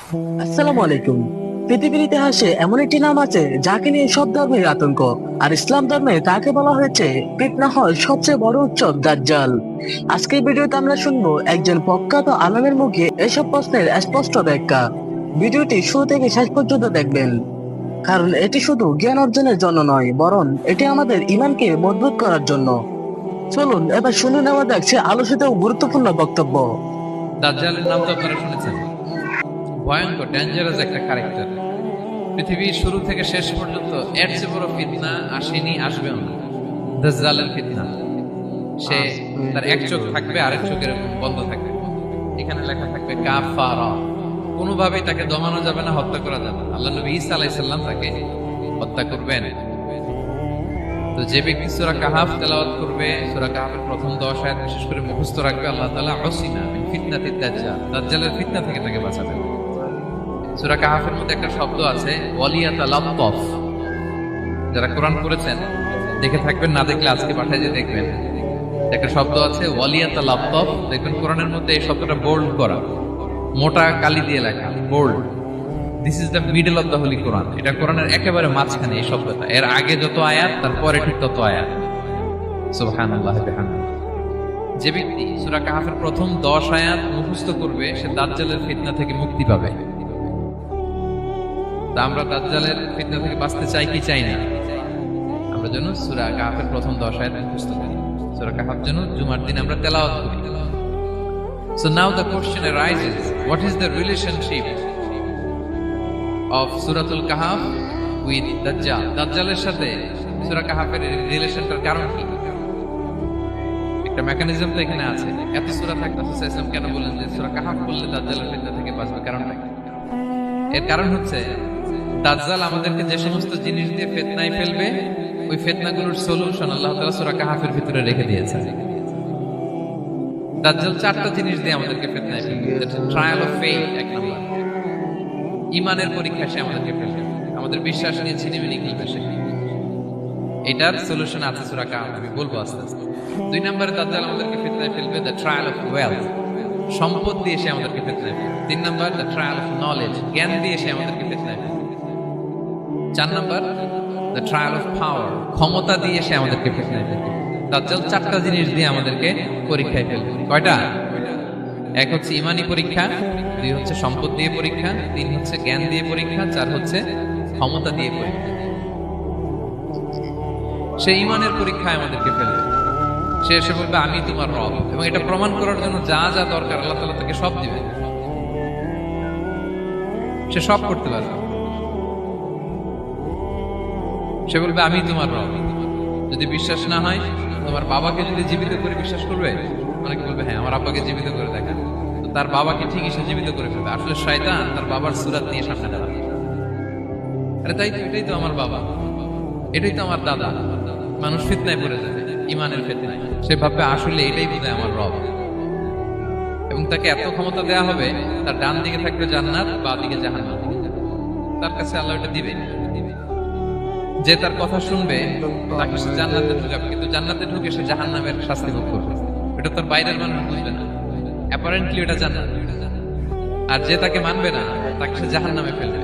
আসসালামু আলাইকুম। পৃথিবীর ইতিহাসে এমন একটি নাম আছে যাকে নিয়ে সব ধর্মের আতঙ্ক, আর ইসলাম ধর্মে তাকে বলা হয়েছে ফিতনা হল সবচেয়ে বড় উৎসব দাজ্জাল। আজকের ভিডিওতে আমরা শুনবো একজন প্রখ্যাত আলেমের মুখে এসব প্রশ্নের স্পষ্ট ব্যাখ্যা। ভিডিওটি শুরু থেকে শেষ পর্যন্ত দেখবেন, কারণ এটি শুধু জ্ঞান অর্জনের জন্য নয়, বরং এটি আমাদের ইমানকে মজবুত করার জন্য। চলুন এবার শুনে নেওয়া যাক সে আলোচিত ও গুরুত্বপূর্ণ বক্তব্য। দাজ্জালের নাম তো আপনারা শুনেছেন। ভয়ঙ্কর ডেঞ্জারাস একটা ক্যারেক্টার। পৃথিবীর শুরু থেকে শেষ পর্যন্ত এর চেয়ে বড় ফিতনা আসেনি, আসবেও না। দাজ্জালের ফিতনা। সে তার এক চোখ থাকবে, আরেক চোখ এরকম বন্ধ থাকবে। এখানে লেখা থাকবে কাফারা। কোনোভাবেই তাকে দমানো যাবে না, হত্যা করা যাবে না। আল্লাহ নবী ঈসা আলাইহিস সালাম তাকে হত্যা করবেন। তো যে ব্যক্তি সূরা কাহাফ তেলাওয়াত করবে, সূরা কাহাফের প্রথম 10 আয়াত বিশেষ করে মুখস্থ রাখবে, আল্লাহ তাআলা উসিনা মিন ফিতনাতিদ দাজ্জাল, দাজ্জালের ফিতনা থেকে তাকে বাঁচাবেন। সূরা কাহাফের মধ্যে একটা শব্দ আছে ওয়ালিয়াতালাত্তাফ। যারা কোরআন পড়েছেন দেখে থাকবেন, না দেখলে আজকে পাঠায় যে দেখবেন। একটা শব্দ আছে ওয়ালিয়াতালাত্তাফ, দেখবেন কোরআনের মধ্যে এই শব্দটা বোল্ড করা, মোটা কালি দিয়ে লেখা, bold. This is the middle of the holy Quran. এটা কোরআনের একেবারে মাঝখানে এই শব্দটা। এর আগে যত আয়াত, তারপরে ঠিক তত আয়াত। সুবহানাল্লাহ বিহামদিহি। যে ব্যক্তি সূরা কাহাফের প্রথম 10 আয়াত মুখস্থ করবে, সে দাজ্জালের ফিতনা থেকে মুক্তি পাবে। তা আমরা দাজ্জালের ফিতনা থেকে বাঁচতে চাই কি চাই না? আমরা যেন সূরা কাহাফের প্রথম 10 আয়াত মুখস্থ করি। সূরা কাহাফ যেন জুমার দিন আমরা তেলাওয়াত করি। So now the question arises, what is the relationship of Suratul Kahf with Dajjal? দাজ্জালের সাথে সূরা কাহাফের রিলেশনটার কারণ কি? একটা মেকানিজম তো এখানে আছে। এত সূরা থাকতে রাসূল সাল্লাল্লাহু আলাইহি ওয়াসাল্লাম কেন বলেন যে সূরা কাহাফ পড়লে দাজ্জালের ফিতনা থেকে বাঁচবে? কারণটা কি? এর কারণ হচ্ছে দাজ্জাল আমাদেরকে যে সমস্ত জিনিস দিয়ে ফিতনায় ফেলবে, ওই ফিতনাগুলোর সলিউশন আল্লাহ তাআলা সূরা কাহাফের ভিতরে রেখে দিয়েছেন। দাজ্জাল 4টা জিনিস দিয়ে আমাদেরকে ফিতনায় ফেলবে। ট্রায়াল অফ ফেথ, এক নাম্বার। ঈমানের পরীক্ষা সে আমাদেরকে ফেলবে, আমাদের বিশ্বাস নিয়ে ছিনিমিনি খেলবে সে। এটার সলিউশন আছে সূরা কাহাফ, আমি বলবো আস্তে আস্তে। 2 নম্বরে দাজ্জাল আমাদেরকে ফিতনায় ফেলবে, দ্য ট্রায়াল অফ ওয়েলথ, সম্পদ দিয়ে সে আমাদেরকে ফিতনায় ফেলবে। 3 নম্বর, দ্য ট্রায়াল অফ নলেজ, জ্ঞান দিয়ে সে আমাদেরকে ফিতনায় ফেলবে। 4 নম্বর, দ্য ট্রায়াল অফ পাওয়ার, ক্ষমতা দিয়ে সে আমাদেরকে ফিতনায় ফেলবে। দাজ্জাল 4টা জিনিস দিয়ে আমাদেরকে পরীক্ষায় ফেলবে। কয়টা? 1 হচ্ছে ঈমানি পরীক্ষা, 2 হচ্ছে সম্পদ দিয়ে পরীক্ষা, 3 হচ্ছে জ্ঞান দিয়ে পরীক্ষা, 4 হচ্ছে ক্ষমতা দিয়ে পরীক্ষা। সে ঈমানের পরীক্ষায় আমাদেরকে ফেলবে। সে এসে বলবে আমি তোমার রব, এবং এটা প্রমাণ করার জন্য যা যা দরকার আল্লাহ তাআলা তাকে সব দিবেন। সে সব করতে পারবে। সে বলবে আমি তোমার রব। যদি বিশ্বাস না হয়, তোমার বাবাকে যদি জীবিত করে বিশ্বাস করবে? অনেকে বলবে হ্যাঁ, আমার আব্বাকে জীবিত করে দেখান। তো তার বাবাকে ঠিকই সে জীবিত করে ফেলবে। আসলে শয়তান তার বাবার সুরাত নিয়ে সামনে দাঁড়াবে। আরে তাই তো, এটাই তো আমার বাবা, এটাই তো আমার দাদা। মানুষ ফিতনায় পড়ে যাবে, ইমানের ফিতনায়। সে ভাববে আসলে এটাই বোধহয় আমার রব, এবং তাকে এত ক্ষমতা দেয়া হবে, তার ডান দিকে থাকবে জান্নাত, বাঁ দিকে জাহান্নাম। তার কাছে আল্লাহ এটা দিবে। যে তার কথা শুনবে তাকে সে জান্নাতে ঢুকাবে, কিন্তু জান্নাতে ঢুকে সে জাহান্নামের শাস্তি ভোগ করবে। এটা তার বাইরের মানুষ বুঝবে না, অ্যাপারেন্টলি এটা জান্নাত। আর যে তাকে মানবে না, তাকে সে জাহান্নামে ফেলবে।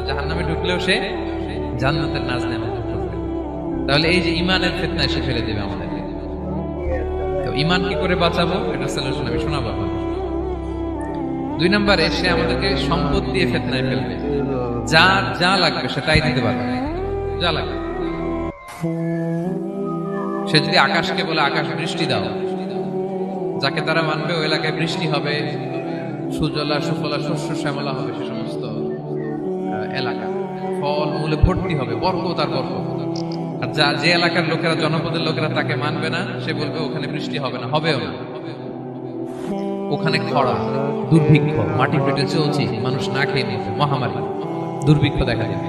জাহান্নামে ঢুকলেও সে জান্নাতের নাজ নেমে ঢুকবে। তাহলে এই যে ঈমানের ফিতনায় সে ফেলে দেবে আমাদেরকে। তো ঈমান কি করে বাঁচাবো, এটা সলিউশন আমি শোনাবো। 2 নম্বরে সে আমাদেরকে সম্পদ দিয়ে ফিতনায় ফেলবে। যার যা লাগবে সে তাই দিতে পারবে, যা লাগবে। সে যদি আকাশকে বলে আকাশ বৃষ্টি দাও, যাকে তারা মানবে ওই এলাকায় বৃষ্টি হবে, সুজলা সুফলা শস্য শ্যামলা হবে সে সমস্ত এলাকা, ফল মূলে ভর্তি হবে, বরকত আর বরকত। আর যে এলাকার লোকেরা, জনপদের লোকেরা তাকে মানবে না, সে বলবে ওখানে বৃষ্টি হবে না, হবেও না। ওখানে খরা, দুর্ভিক্ষ, মাটি পেটে চলছে, মানুষ না খেয়ে মরবে, মহামারী, দুর্ভিক্ষ দেখা দেবে।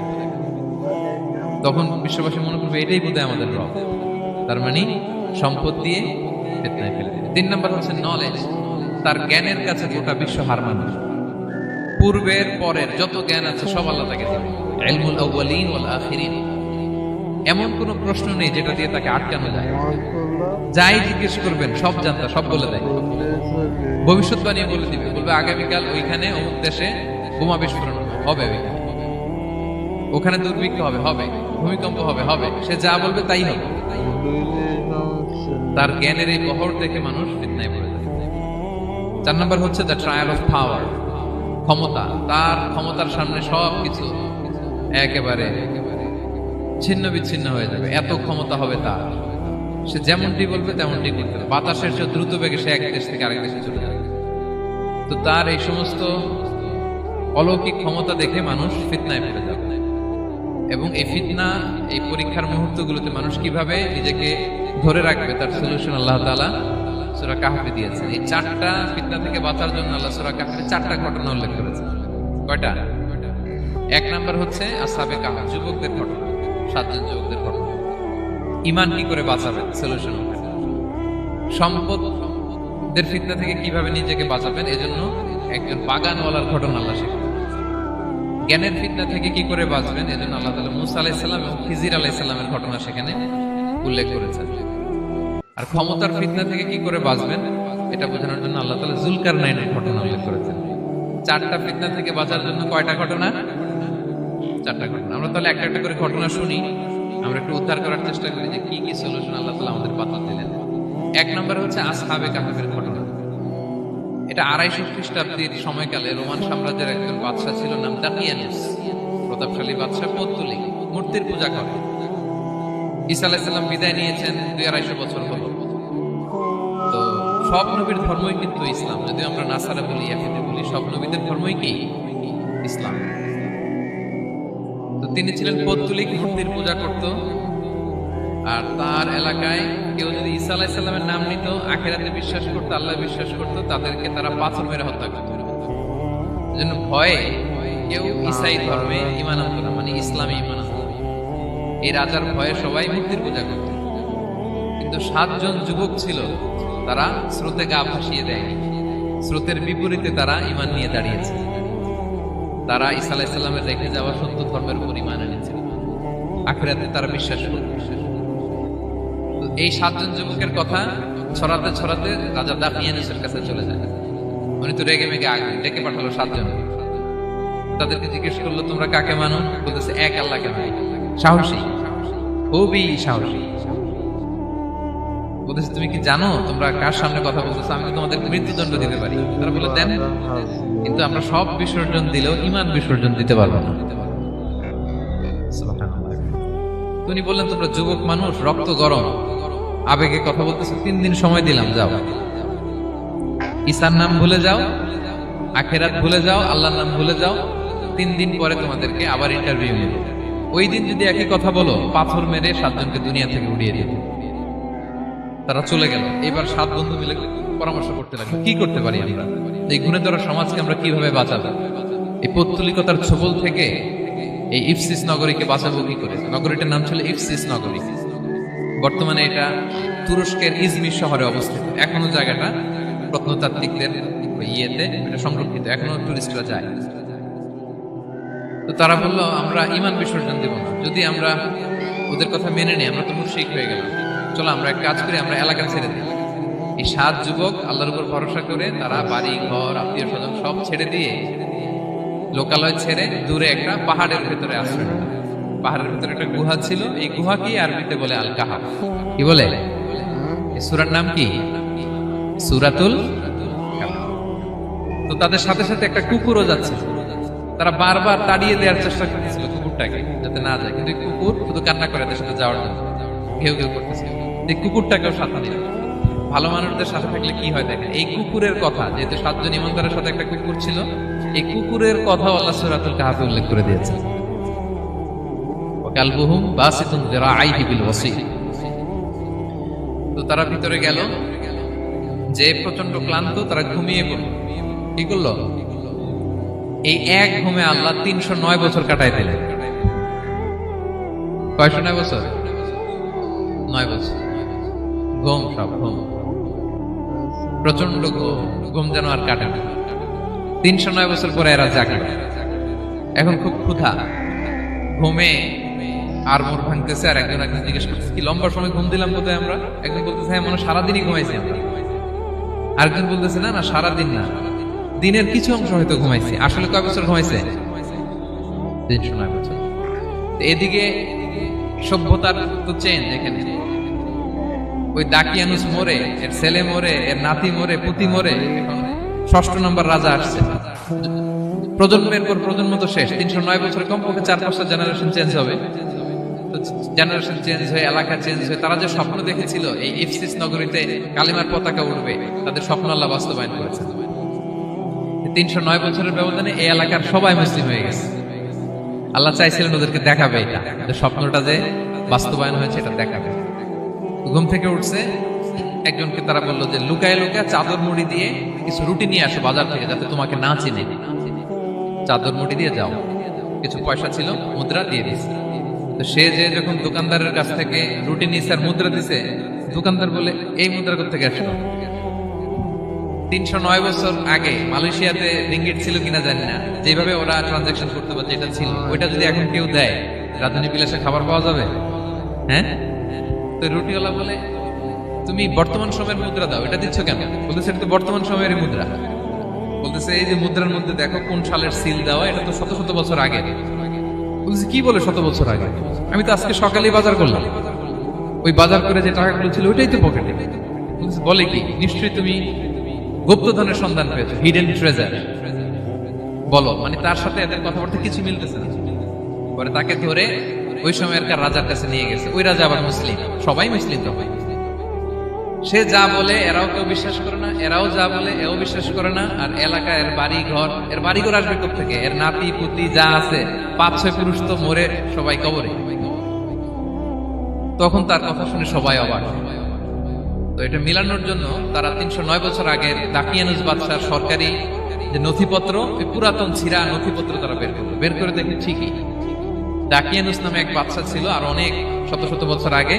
তখন বিশ্ববাসী মনে করবে এটাই বোধহয় আমাদের রব। তার মানে সম্পদ দিয়ে ফিতনায় ফেলে দেবে। 3 নম্বর হচ্ছে নলেজ, তার জ্ঞানের কাছে গোটা বিশ্ব হার মানবে। পূর্বের পরের যত জ্ঞান আছে সব আল্লাহ তাকে দেবে। ইলমুল আউয়ালিন ওয়াল আখিরিন, এমন কোন প্রশ্ন নেই যেটা দিয়ে তাকে আটকানো যায়। যাই জিজ্ঞেস করবেন সব জানতা, সব বলে দেয়। ভবিষ্যৎবাণী বলে দিবে, বলবে আগামীকাল ওইখানে অমুক দেশে বোমা বিস্ফোরণ হবে, ওখানে দুর্ভিক্ষ হবে, ভূমিকম্প হবে, সে যা বলবে তাই হবে। তার জ্ঞানের এই বহর দেখে মানুষ ফিতনায় পড়ে যায়। 4 নম্বর হচ্ছে দ্য ট্রায়াল অফ পাওয়ার, ক্ষমতা। তার ক্ষমতার সামনে সবকিছু একেবারে ছিন্ন বিচ্ছিন্ন হয়ে যাবে, এত ক্ষমতা হবে তার। সে যেমনটি বলবে তেমনটি করতে হবে, বাতাসের চেয়ে দ্রুত বেগে সে এক দেশ থেকে আরেক দেশে চলে যাবে। তো তার এই সমস্ত অলৌকিক ক্ষমতা দেখে মানুষ ফিতনায় পড়ে যাবে। এবং এই ফিতনা, এই পরীক্ষার মুহূর্তগুলোতে মানুষ কিভাবে নিজেকে ধরে রাখবে তার সলিউশন আল্লাহ তাআলা সূরা কাহফে দিয়েছেন। এই 4টা ফিতনা থেকে বাঁচার জন্য আল্লাহ সূরা কাহফে 4টা ঘটনা উল্লেখ করেছেন। কয়টা? 1 নাম্বার হচ্ছে আসহাবে কাহফ, যুবকদের ঘটনা, 7 জন যুবকদের ঘটনা। ঈমান কি করে বাঁচাবেন, সলিউশন। সম্পদের ফিতনা থেকে কিভাবে নিজেকে বাঁচাবেন, এজন্য একজন বাগানওয়ালার ঘটনা আল্লাহ শেখান। জ্ঞানের ফিতনা থেকে কি করে বাঁচবেন, এজন্য আল্লাহ তাআলা মুসা আলাইহিস সালাম এবং খিজির আলাইহিস সালামের ঘটনা সেখানে উল্লেখ করেছেন। আর ক্ষমতার ফিতনা থেকে কি করে বাঁচবেন এটা বোঝানোর জন্য আল্লাহ তাআলা যুলকারনাইনের ঘটনা উল্লেখ করেছেন। 4টা ফিতনা থেকে বাঁচার জন্য কয়টা ঘটনা? 4টা ঘটনা। আমরা তাহলে একটা একটা করে ঘটনা শুনি, আমরা একটু উদ্ধার করার চেষ্টা করি যে কি কি সলিউশন আল্লাহ তাআলা আমাদের বাঁচাতে দিলেন। 1 নম্বর হচ্ছে আসহাবে কাহফের ঘটনা। এটা 250 খ্রিস্টাব্দের সময়কালে রোমান সাম্রাজ্যের একজন বাদশা ছিল, নাম দাকিয়ানুস। প্রতাপশালী বাদশা, পৌত্তলিক, মূর্তির পূজা করে। ঈসা আলাইহিস সালাম বিদায় নিয়েছেন 250 বছর হলো। তো সব নবীর ধর্মই কিন্তু ইসলাম, যদিও আমরা নাসারা বলি, ইয়াহুদি বলি, সব নবীদের ধর্মই কি ইসলাম। তো তিনি ছিলেন পৌত্তলিক, মূর্তির পূজা করত। আর তার এলাকায় কেউ যদি ঈসা আলাইহিস সালামের নাম নিত, আখিরাতে বিশ্বাস করত, আল্লাহ বিশ্বাস করত, তাদেরকে তারা পাথর মেরে হত্যা করত। এজন্য ভয়ে কেউ ঈসাই ধর্মে ঈমান আনতো না, মানে ইসলামে ঈমান আনতো না। এই রাজার ভয়ে সবাই মূর্তির পূজা করত। কিন্তু 7 জন যুবক ছিল, তারা স্রোতে গা ভাসিয়ে দেয়নি। স্রোতের বিপরীতে তারা ঈমান নিয়ে দাঁড়িয়েছে। তারা ঈসা আলাইহিস সালামের রেখে যাওয়া সত্য ধর্মের উপর ঈমান এনেছিল, আখিরাতে তারা বিশ্বাস করত। এই 7 জন যুবকের কথা ছড়াতে ছড়াতে রাজা দাকিয়ানুসের কাছে চলে যায়। উনি তো রেগে মেগে আগে ডেকে পাঠালো 7 জন। তাদেরকে জিজ্ঞেস করলো, তোমরা কাকে মানো? বলতেছে, এক আল্লাহকে মানি। সাহসী, খুবই সাহসী। বলতেছে, তুমি কি জানো তোমরা কার সামনে কথা বলতেছো? আমি তোমাদের মৃত্যুদণ্ড দিতে পারি। তারা বলে, দেন, কিন্তু আমরা সব বিসর্জন দিলেও ঈমান বিসর্জন দিতে পারবো না। উনি বললেন, তোমরা যুবক মানুষ, রক্ত গরম, আবেগে কথা বলতেছো, 3 দিন সময় দিলাম, যাও। ঈসার নাম ভুলে যাও, আখিরাত ভুলে যাও, আল্লাহর নাম ভুলে যাও। 3 দিন পরে তোমাদেরকে আবার ইন্টারভিউ নেব। ওই দিন যদি একই কথা বলো, পাথর মেরে 7 জনকে দুনিয়া থেকে উড়িয়ে দেব। তারা চলে গেল। এবার 7 বন্ধু মিলে পরামর্শ করতে লাগলো, কি করতে পারি আমরা, এই গুণেধরা সমাজকে আমরা কিভাবে বাঁচাবো, এই পৌত্তলিকতার ছোবল থেকে এই ইফসিস নগরীকে বাঁচাবো কি করে। নগরীটার নাম ছিল ইফসিস নগরী। বর্তমানে এটা তুরস্কের ইজমির শহরে অবস্থিত। এখনো জায়গাটা প্রত্নতাত্ত্বিকদের ইয়েতে এটা সংরক্ষিত, এখনো টুরিস্টরা যায়। তো তারা বললো, আমরা ঈমান বিসর্জন দেব না, যদি আমরা ওদের কথা মেনে নিই আমরা তো মুশরিক হয়ে গেলাম। চলো আমরা এক কাজ করি, আমরা এলাকা ছেড়ে দিই। এই 7 যুবক আল্লাহর উপর ভরসা করে তারা বাড়ি ঘর আত্মীয় স্বজন সব ছেড়ে দিয়ে, লোকালয় ছেড়ে দূরে একটা পাহাড়ের ভেতরে আশ্রয় নিল। পাহাড়ের ভেতরে একটা গুহা ছিল, এই গুহাকেই আরবিতে বলে আল কাহাফ। কি বলে? এই সূরার নাম কি? সূরাতুল কাহাফ। তো তাদের সাথে সাথে একটা কুকুরও যাচ্ছে। তারা বারবার তাড়িয়ে দেওয়ার চেষ্টা করতেছিল কুকুরটাকে, যাতে না যায়, কিন্তু কুকুর শুধু কান্না করে তাদের সাথে যাওয়ার জন্য ঘেউ ঘেউ করতেছিল। এই কুকুরটাকেও সাথে নিল। ভালো মানুষদের সাথে থাকলে কি হয় দেখেন, এই কুকুরের কথা, যেহেতু 7 জন ইমানদারের সাথে একটা কুকুর ছিল, এই কুকুরের কথা আল্লাহ সূরাতুল কাহাফে উল্লেখ করে দিয়েছে। ওয়াকালবুহুম বাসিতুন যিরাআইহি বিল ওয়াসি। তো তারা ভিতরে গেল, যে প্রচন্ড ক্লান্ত, তারা ঘুমিয়ে পড়ল। কি করলো? এই এক ঘুমে আল্লাহ 309 বছর কাটায় দিলেন। কয়শো 9 বছর? 9 বছর ঘুম, সব ঘুম, প্রচন্ড ঘুম, ঘুম যেন আর কাটে না। 309 বছর পরে এরা জাগলো। এখন খুব ক্ষুধা, ঘুমে আর মোর ভাঙতেছে। আর একজন জিজ্ঞেস করতেছে, কি লম্বা সময় ঘুম দিলাম কোথায় আমরা? একজন বলতেছে, হ্যাঁ, মনে সারাদিনই ঘুমাইছি আমরা। আরেকজন বলতেছে, না না, সারাদিন না, দিনের কিছু অংশ হয়তো ঘুমাইছে। আসলে কয় বছর ঘুমাইছে? 309 বছর। তো এদিকে সভ্যতার তো চেঞ্জ এখানে। ওই দাকিয়ানুস মরে, এর ছেলে মরে, এর নাতি মরে, পুতি মরে, এখন 6ষ্ঠ নম্বর রাজা আসছে। প্রজন্মের পর প্রজন্ম তো শেষ। 309 বছরে কমপক্ষে 4-5টা জেনারেশন চেঞ্জ হবে। তো জেনারেশন চেঞ্জ হয়ে, এলাকা চেঞ্জ হয়ে, তারা যে স্বপ্ন দেখেছিল এই ইফসিস নগরীতে কালিমার পতাকা উঠবে, তাদের স্বপ্ন আল্লাহ বাস্তবায়ন করেছে। 309 বছরের ব্যবধানে এই এলাকার সবাই মুসলিম হয়ে গেছে। আল্লাহ চাইছিলেন ওদেরকে দেখাবে এটা, যে স্বপ্নটা যে বাস্তবায়ন হয়েছে এটা দেখাবে। ঘুম থেকে উঠছে, একজনকে তারা বললো যে লুকায় লুকায় চাদর মুড়ি দিয়ে কিছু রুটি নিয়ে আসো বাজার থেকে, যাতে তোমাকে না চিনে। চাদর মুড়ি দিয়ে যাও। কিছু পয়সা ছিল, মুদ্রা দিয়ে দিছে। তো সে যে যখন দোকানদারের কাছ থেকে রুটি নিয়েছে আর মুদ্রা দিছে, দোকানদার বলে এই মুদ্রা কোত্থেকে আসলো? 309 বছর আগে মালয়েশিয়াতে রিঙ্গিট ছিল কিনা জানি না, যেভাবে ওরা ট্রানজাকশন করতে পারছে এটা ছিল, ওইটা যদি এখন কেউ দেয় রাজধানী বিলাসে খাবার পাওয়া যাবে? হ্যাঁ। তো রুটিওয়ালা বলে তুমি বর্তমান সময়ের মুদ্রা দাও, এটা দিচ্ছ কেন? বলতেছে এটা তো বর্তমান সময়ের মুদ্রা। বলতেছে এই যে মুদ্রার মধ্যে দেখো কোন সালের সিল দেওয়া, এটা তো শত শত বছর আগে। বলতেছে কি বলে শত বছর আগে? আমি তো আজকে সকালেই বাজার করলাম, ওই বাজার করে যে টাকাগুলো ছিল ওইটাই তো পকেটে। বলতেছে বলে কি? নিশ্চয়ই তুমি গুপ্তধনের সন্ধান পেয়েছো, হিডেন ট্রেজার। বলো, মানে তার সাথে এদের কথাবার্তা কিছু মিলতেছে না। পরে তাকে ধরে ওই সময়কার রাজার কাছে নিয়ে গেছে। ওই রাজা আবার মুসলিম, সবাই মুসলিম তখন। সে যা বলে এরাও কেউ বিশ্বাস করে না, এরাও যা বলে এও বিশ্বাস করে না। আর এলাকা এর বাড়ি ঘর আসবে কোত্থেকে? এর নাতি পুতি যা আছে 5-6 পুরুষ তো মরে সবাই কবরে। তখন তার কথা শুনে সবাই অবাক। তো এটা মিলানোর জন্য তারা 309 বছর আগের দাকিয়ানুস বাদশার সরকারি যে নথিপত্র, ওই পুরাতন ছিঁড়া নথিপত্র তারা বের করে দেখে ঠিকই দাকিয়ানুস নামে এক বাদশা ছিল। আর অনেক শত শত বছর আগে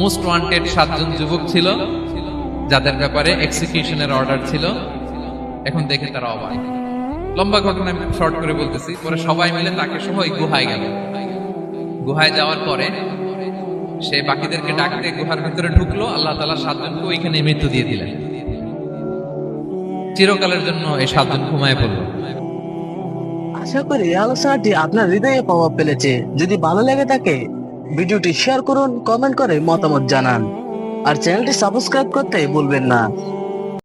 মোস্ট ওয়ান্টেড 7 জন যুবক ছিল, যাদের ব্যাপারে এক্সিকিউশনের অর্ডার ছিল। এখন দেখে তারা অবাক। লম্বা ঘটনা আমি শর্ট করে বলতেছি। পরে সবাই মিলে তাকে সহ ওই গুহায় গেল। গুহায় যাওয়ার পরে সে বাকিদেরকে ডাকতে গুহার ভিতরে ঢুকলো। আল্লাহ তাআলা 7 জনকে ওইখানে মৃত্যু দিয়ে দিলেন। চিরকালের জন্য এই 7 জন ঘুমায় পড়ল। আশা করি এই আলোচনাটি আপনার হৃদয়ে প্রভাব ফেলেছে। যদি ভালো লেগে থাকে ভিডিওটি শেয়ার করুন, কমেন্ট করে মতামত জানান, আর চ্যানেলটি সাবস্ক্রাইব করতে ভুলবেন না।